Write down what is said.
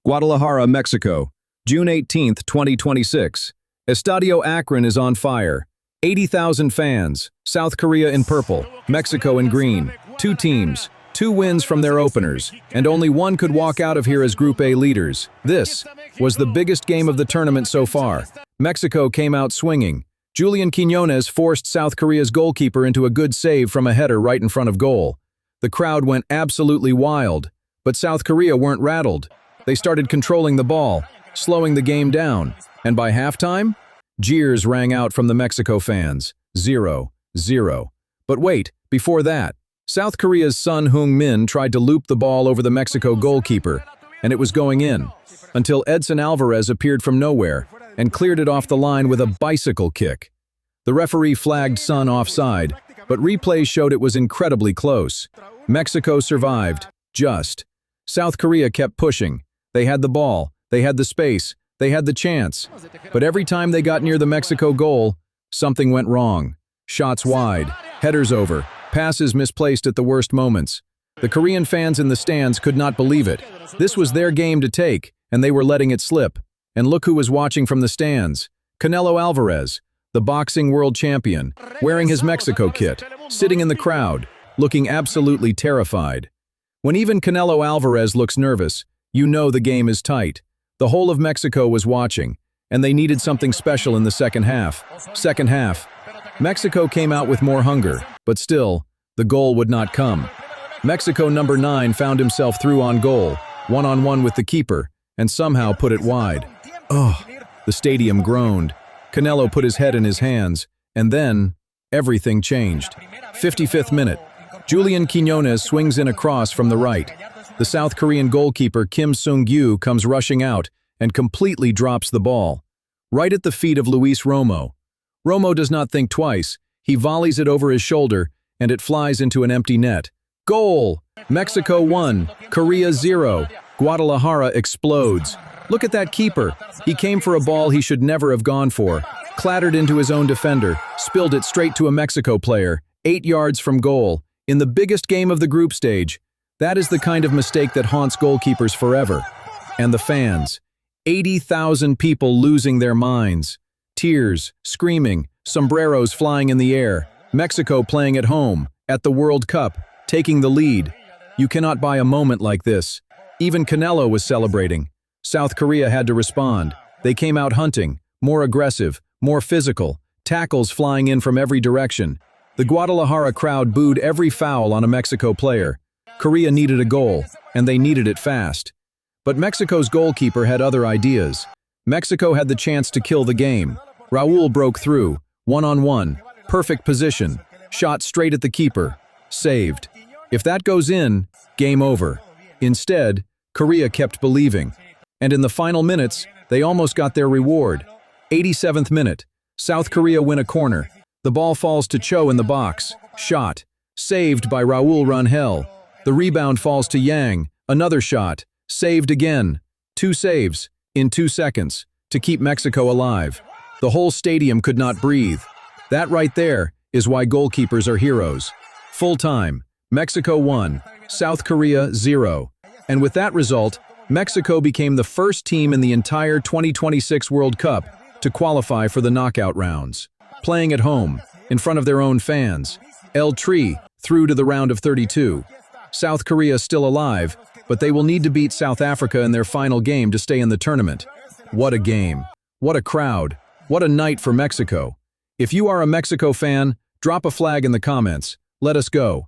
Guadalajara, Mexico, June 18, 2026. Estadio Akron is on fire. 80,000 fans, South Korea in purple, Mexico in green. Two teams, two wins from their openers, and only one could walk out of here as Group A leaders. This was the biggest game of the tournament so far. Mexico came out swinging. Julian Quiñones forced South Korea's goalkeeper into a good save from a header right in front of goal. The crowd went absolutely wild, but South Korea weren't rattled. They started controlling the ball, slowing the game down, and by halftime, jeers rang out from the Mexico fans. 0-0. But wait, before that, South Korea's Son Heung-min tried to loop the ball over the Mexico goalkeeper, and it was going in, until Edson Alvarez appeared from nowhere and cleared it off the line with a bicycle kick. The referee flagged Son offside, but replays showed it was incredibly close. Mexico survived, just. South Korea kept pushing. They had the ball, they had the space, they had the chance. But every time they got near the Mexico goal, something went wrong. Shots wide, headers over, passes misplaced at the worst moments. The Korean fans in the stands could not believe it. This was their game to take, and they were letting it slip. And look who was watching from the stands. Canelo Alvarez, the boxing world champion, wearing his Mexico kit, sitting in the crowd, looking absolutely terrified. When even Canelo Alvarez looks nervous, you know the game is tight. The whole of Mexico was watching, and they needed something special in the second half. Mexico came out with more hunger, but still, the goal would not come. Mexico number 9 found himself through on goal, one-on-one with the keeper, and somehow put it wide. Oh, the stadium groaned. Canelo put his head in his hands, and then, everything changed. 55th minute. Julian Quiñones swings in a cross from the right. The South Korean goalkeeper Kim Seung-gyu comes rushing out and completely drops the ball. Right at the feet of Luis Romo. Romo does not think twice. He volleys it over his shoulder, and it flies into an empty net. Goal! Mexico 1, Korea 0. Guadalajara explodes. Look at that keeper. He came for a ball he should never have gone for. Clattered into his own defender, spilled it straight to a Mexico player, 8 yards from goal, in the biggest game of the group stage. That is the kind of mistake that haunts goalkeepers forever. And the fans. 80,000 people losing their minds. Tears, screaming, sombreros flying in the air. Mexico playing at home, at the World Cup, taking the lead. You cannot buy a moment like this. Even Canelo was celebrating. South Korea had to respond. They came out hunting, more aggressive, more physical, tackles flying in from every direction. The Guadalajara crowd booed every foul on a Mexico player. Korea needed a goal, and they needed it fast. But Mexico's goalkeeper had other ideas. Mexico had the chance to kill the game. Raul broke through, one-on-one, perfect position, shot straight at the keeper, saved. If that goes in, game over. Instead, Korea kept believing. And in the final minutes, they almost got their reward. 87th minute, South Korea win a corner. The ball falls to Cho in the box, shot, saved by Raul Rangel. The rebound falls to Yang, another shot, saved again. 2 saves, in 2 seconds, to keep Mexico alive. The whole stadium could not breathe. That right there is why goalkeepers are heroes. Full time, Mexico 1, South Korea 0. And with that result, Mexico became the first team in the entire 2026 World Cup to qualify for the knockout rounds. Playing at home, in front of their own fans. El Tri through to the round of 32. South Korea still alive, but they will need to beat South Africa in their final game to stay in the tournament. What a game. What a crowd. What a night for Mexico. If you are a Mexico fan, drop a flag in the comments. Let us go.